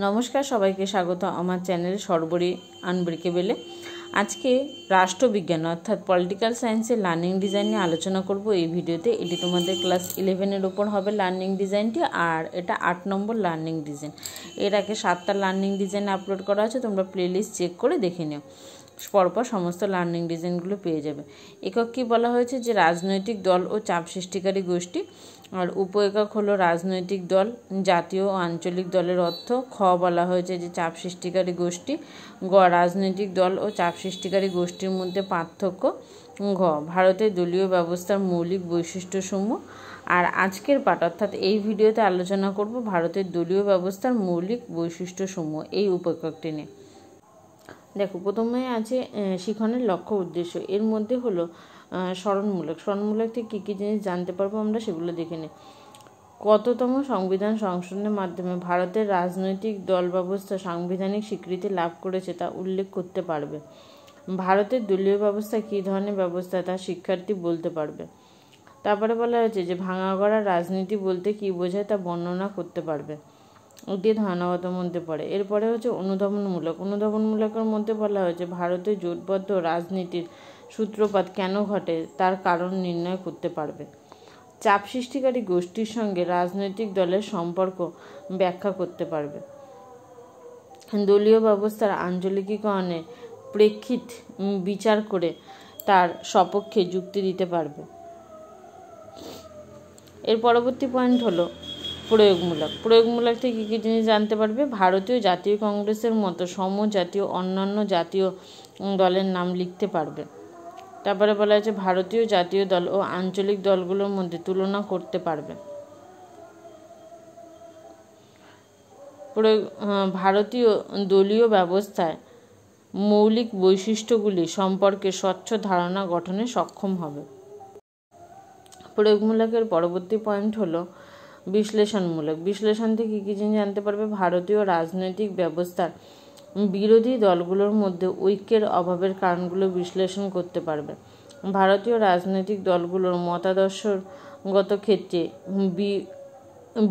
নমস্কার, সবাইকে স্বাগত আমার চ্যানেল সর্বরী আনব্রেকেবেলে। আজকে রাষ্ট্রবিজ্ঞান অর্থাৎ পলিটিক্যাল সায়েন্সের লার্নিং ডিজাইন নিয়ে আলোচনা করব এই ভিডিওতে। এটি তোমাদের ক্লাস 11-এর ওপর হবে লার্নিং ডিজাইনটি, আর এটা 8 নম্বর লার্নিং ডিজাইন। এর আগে 7টা লার্নিং ডিজাইন আপলোড করা আছে, তোমরা প্লেলিস্ট চেক করে দেখে নিও, পরপর সমস্ত লার্নিং ডিজাইনগুলো পেয়ে যাবে। একক কী বলা হয়েছে যে রাজনৈতিক দল ও চাপ সৃষ্টিকারী গোষ্ঠী, আর উপ একক হলো রাজনৈতিক দল, জাতীয় ও আঞ্চলিক দলের অর্থ। খ বলা হয়েছে যে চাপ সৃষ্টিকারী গোষ্ঠী। গ রাজনৈতিক দল ও চাপ সৃষ্টিকারী গোষ্ঠীর মধ্যে পার্থক্য। ঘ ভারতের দলীয় ব্যবস্থার মৌলিক বৈশিষ্ট্যসমূহ। আর আজকের পাঠ অর্থাৎ এই ভিডিওতে আলোচনা করব ভারতের দলীয় ব্যবস্থার মৌলিক বৈশিষ্ট্যসমূহ এই উপএককটি নিয়ে। দেখো, প্রথমে আছে শিখনের লক্ষ্য উদ্দেশ্য। এর মধ্যে হলো স্মরণমূলক থেকে কী কী জিনিস জানতে পারবো আমরা সেগুলো দেখে নিই। কততম সংবিধান সংশোধনের মাধ্যমে ভারতের রাজনৈতিক দল ব্যবস্থা সাংবিধানিক স্বীকৃতি লাভ করেছে তা উল্লেখ করতে পারবে। ভারতের দলীয় ব্যবস্থা কী ধরনের ব্যবস্থা তা শিক্ষার্থী বলতে পারবে। তারপরে বলা হয়েছে যে ভাঙাগড়া রাজনীতি বলতে কী বোঝায় তা বর্ণনা করতে পারবে। ওটি ধারণাগত মধ্যে পড়ে। এরপরে হচ্ছে অনুধাবনমূলকের মধ্যে বলা হয়েছে ভারতের জোটবদ্ধ রাজনীতির সূত্রপাত কেন ঘটে তার কারণ নির্ণয় করতে পারবে। চাপ সৃষ্টিকারী গোষ্ঠীর সঙ্গে রাজনৈতিক দলের সম্পর্ক ব্যাখ্যা করতে পারবে। দলীয় ব্যবস্থার আঞ্চলিকীকরণের প্রেক্ষিত বিচার করে তার সপক্ষে যুক্তি দিতে পারবে। এর পরবর্তী পয়েন্ট হলো প্রয়োগমূলক থেকে কী কী জিনিস জানতে পারবে। ভারতীয় জাতীয় কংগ্রেসের মতো সমজাতীয় অন্যান্য জাতীয় দলের নাম লিখতে পারবে। তারপরে বলা হয়েছে ভারতীয় জাতীয় দল ও আঞ্চলিক দলগুলোর মধ্যে তুলনা করতে পারবে। ভারতীয় দলীয় ব্যবস্থায় মৌলিক বৈশিষ্ট্যগুলি সম্পর্কে স্বচ্ছ ধারণা গঠনে সক্ষম হবে। প্রয়োগমূলকের পরবর্তী পয়েন্ট হলো বিশ্লেষণ থেকে কী জিনিস জানতে পারবে। ভারতীয় রাজনৈতিক ব্যবস্থার বিরোধী দলগুলোর মধ্যে ঐক্যের অভাবের কারণগুলো বিশ্লেষণ করতে পারবে। ভারতীয় রাজনৈতিক দলগুলোর মতাদর্শগত ক্ষেত্রে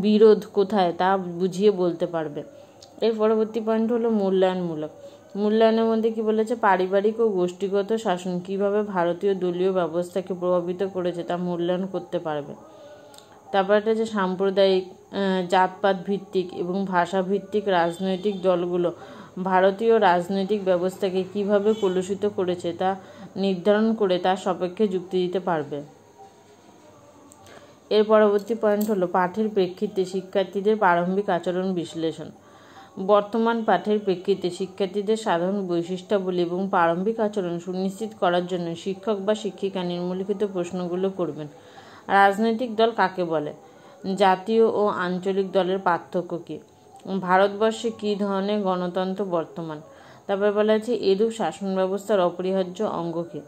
বিরোধ কোথায় তা বুঝিয়ে বলতে পারবে। এর পরবর্তী পয়েন্ট হলো মূল্যায়নের মধ্যে কি বলেছে, পারিবারিক ও গোষ্ঠীগত শাসন কিভাবে ভারতীয় দলীয় ব্যবস্থাকে প্রভাবিত করেছে তা মূল্যায়ন করতে পারবে। তারপর এটা যে সাম্প্রদায়িক, জাতপাত ভিত্তিক এবং ভাষা ভিত্তিক রাজনৈতিক দলগুলো ভারতীয় রাজনৈতিক ব্যবস্থাকে কিভাবে কলুষিত করেছে তা নির্ধারণ করে তার সপক্ষে যুক্তি দিতে পারবে। এর পরবর্তী পয়েন্ট হলো পাঠের প্রেক্ষিতে শিক্ষার্থীদের প্রারম্ভিক আচরণ বিশ্লেষণ। বর্তমান পাঠের প্রেক্ষিতে শিক্ষার্থীদের সাধারণ বৈশিষ্ট্যাবলী এবং প্রারম্ভিক আচরণ সুনিশ্চিত করার জন্য শিক্ষক বা শিক্ষিকা নিম্নলিখিত প্রশ্নগুলো করবেন। রাজনৈতিক দল কাকে বলে? জাতীয় ও আঞ্চলিক দলের পার্থক্য কী? ভারতবর্ষে কী ধরনের গণতন্ত্র বর্তমান? তারপরে বলা আছে এরূপ শাসন ব্যবস্থার অপরিহার্য অঙ্গ কী?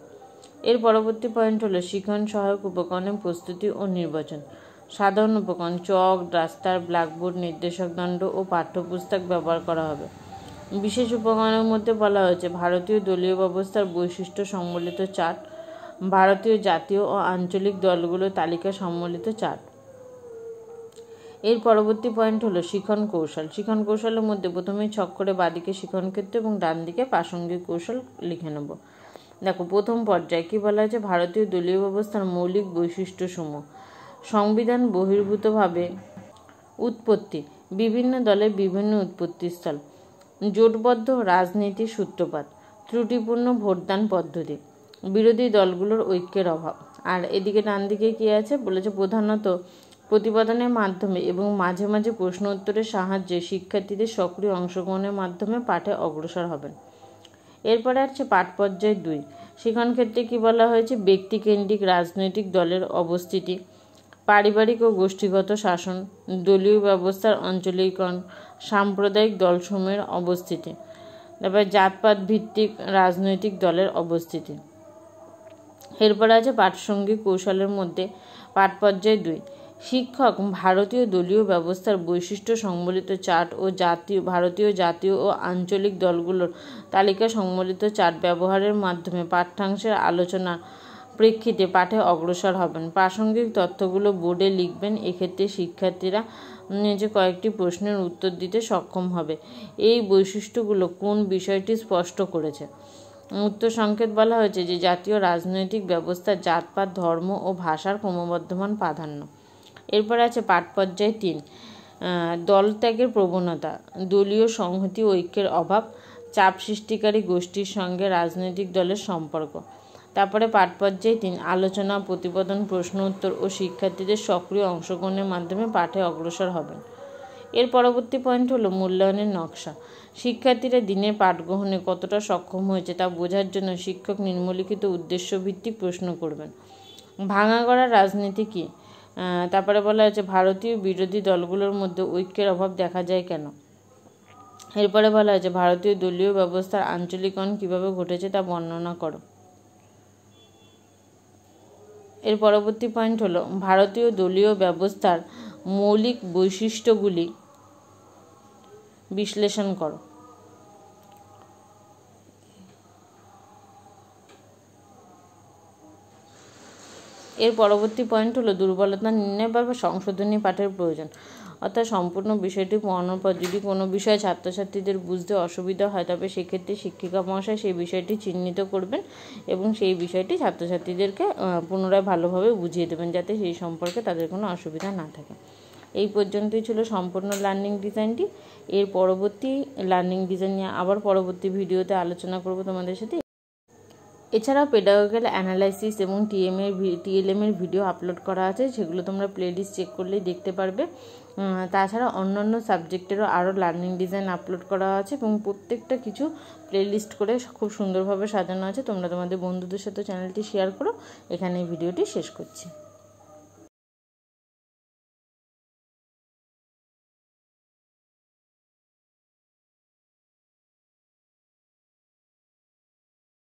এর পরবর্তী পয়েন্ট হলো শিখন সহায়ক উপকরণের প্রস্তুতি ও নির্বাচন। সাধারণ উপকরণ চক, ডাস্টার, ব্ল্যাকবোর্ড, নির্দেশক দণ্ড ও পাঠ্যপুস্তক ব্যবহার করা হবে। বিশেষ উপকরণের মধ্যে বলা হয়েছে ভারতীয় দলীয় ব্যবস্থার বৈশিষ্ট্য সম্বলিত চার্ট, ভারতীয় জাতীয় ও আঞ্চলিক দলগুলোর তালিকা সম্বলিত চার্ট। এর পরবর্তী পয়েন্ট হলো শিখন কৌশলের মধ্যে প্রথমেই ছক করে বাঁদিকে শিখন ক্ষেত্র এবং ডান দিকে প্রাসঙ্গিক কৌশল লিখে নেব। দেখো, প্রথম পর্যায়ে কী বলা হয়েছে, ভারতীয় দলীয় ব্যবস্থার মৌলিক বৈশিষ্ট্যসমূহ। সংবিধান বহির্ভূতভাবে উৎপত্তি, বিভিন্ন দলের বিভিন্ন উৎপত্তিস্থল, জোটবদ্ধ রাজনীতির সূত্রপাত, ত্রুটিপূর্ণ ভোটদান পদ্ধতি, বিরোধী দলগুলোর ঐক্যের অভাব। আর এদিকে ডান দিকে কী আছে বলেছে, প্রধানত প্রতিপাদনের মাধ্যমে এবং মাঝে মাঝে প্রশ্ন উত্তরের সাহায্যে শিক্ষার্থীদের সক্রিয় অংশগ্রহণের মাধ্যমে পাঠে অগ্রসর হবেন। এরপরে আছে পাঠ পর্যায় 2। শিখন ক্ষেত্রে কী বলা হয়েছে, ব্যক্তিকেন্দ্রিক রাজনৈতিক দলের অবস্থিতি, পারিবারিক ও গোষ্ঠীগত শাসন, দলীয় ব্যবস্থার আঞ্চলিকীকরণ, সাম্প্রদায়িক দলসমূহের অবস্থিতি, তারপরে জাতপাত ভিত্তিক রাজনৈতিক দলের অবস্থিতি। এরপরে আছে প্রাসঙ্গিক কৌশলের মধ্যে পাঠ পর্যায় 2। শিক্ষক ভারতীয় দলীয় ব্যবস্থার বৈশিষ্ট্য সম্বলিত চার্ট ও ভারতীয় জাতীয় ও আঞ্চলিক দলগুলোর তালিকা সম্বলিত চার্ট ব্যবহারের মাধ্যমে পাঠ্যাংশের আলোচনার প্রেক্ষিতে পাঠে অগ্রসর হবেন। প্রাসঙ্গিক তথ্যগুলো বোর্ডে লিখবেন। এক্ষেত্রে শিক্ষার্থীরা যে কয়েকটি প্রশ্নের উত্তর দিতে সক্ষম হবে। এই বৈশিষ্ট্যগুলো কোন বিষয়টি স্পষ্ট করেছে? উত্তর সংকেত বলা হয়েছে যে জাতীয় রাজনৈতিক ব্যবস্থা জাতপাত, ধর্ম ও ভাষার ক্রমবর্ধমান প্রাধান্য। এরপর আছে পাঠ পর্যায় 3, দলত্যাগের প্রবণতা, দলীয় সংহতি ও ঐক্যের অভাব, চাপ সৃষ্টিকারী গোষ্ঠীর সঙ্গে রাজনৈতিক দলের সম্পর্ক। তারপরে পাঠ পর্যায় 3, আলোচনা, প্রতিবেদন, প্রশ্ন উত্তর ও শিক্ষার্থীদের সক্রিয় অংশগ্রহণের মাধ্যমে পাঠে অগ্রসর হবেন। এর পরবর্তী পয়েন্ট হলো মূল্যায়নের নকশা। শিক্ষার্থীরা দিনের পাঠ গ্রহণে কতটা সক্ষম হয়েছে তা বোঝার জন্য শিক্ষক নিম্নলিখিত উদ্দেশ্যভিত্তিক প্রশ্ন করবেন। ভাঙা গড়া রাজনীতি কী? তারপরে বলা হয়েছে ভারতীয় বিরোধী দলগুলোর মধ্যে ঐক্যের অভাব দেখা যায় কেন? এরপরে বলা হয়েছে ভারতীয় দলীয় ব্যবস্থার আঞ্চলিকরণ কীভাবে ঘটেছে তা বর্ণনা করো। এর পরবর্তী পয়েন্ট হলো ভারতীয় দলীয় ব্যবস্থার মৌলিক বৈশিষ্ট্যগুলি বিশ্লেষণ করো। এর পরবর্তী পয়েন্ট হলো দুর্বলতা নির্ণয় বা সংশোধনী পাঠের প্রয়োজন। অর্থাৎ সম্পূর্ণ বিষয়টি পড়ানোর পর যদি কোনো বিষয়ে ছাত্রছাত্রীদের বুঝতে অসুবিধা হয় তবে সেক্ষেত্রে শিক্ষিকা মহাশয় সেই বিষয়টি চিহ্নিত করবেন এবং সেই বিষয়টি ছাত্রছাত্রীদেরকে পুনরায় ভালোভাবে বুঝিয়ে দেবেন যাতে সেই সম্পর্কে তাদের কোনো অসুবিধা না থাকে। এই পর্যন্তই ছিল সম্পূর্ণ লার্নিং ডিজাইনটি। এর পরবর্তী লার্নিং ডিজাইন নিয়ে আবার পরবর্তী ভিডিওতে আলোচনা করব তোমাদের সাথে। এছাড়াও পেডাগোজিক্যাল অ্যানালাইসিস এবং টিএলএম এর ভিডিও আপলোড করা আছে, সেগুলো তোমরা প্লেলিস্ট চেক করলেই দেখতে পারবে। তাছাড়া অন্যান্য সাবজেক্টেরও আরও লার্নিং ডিজাইন আপলোড করা আছে এবং প্রত্যেকটা কিছু প্লেলিস্ট করে খুব সুন্দরভাবে সাজানো আছে। তোমরা তোমাদের বন্ধুদের সাথে চ্যানেলটি শেয়ার করো। এখানে ভিডিওটি শেষ করছি।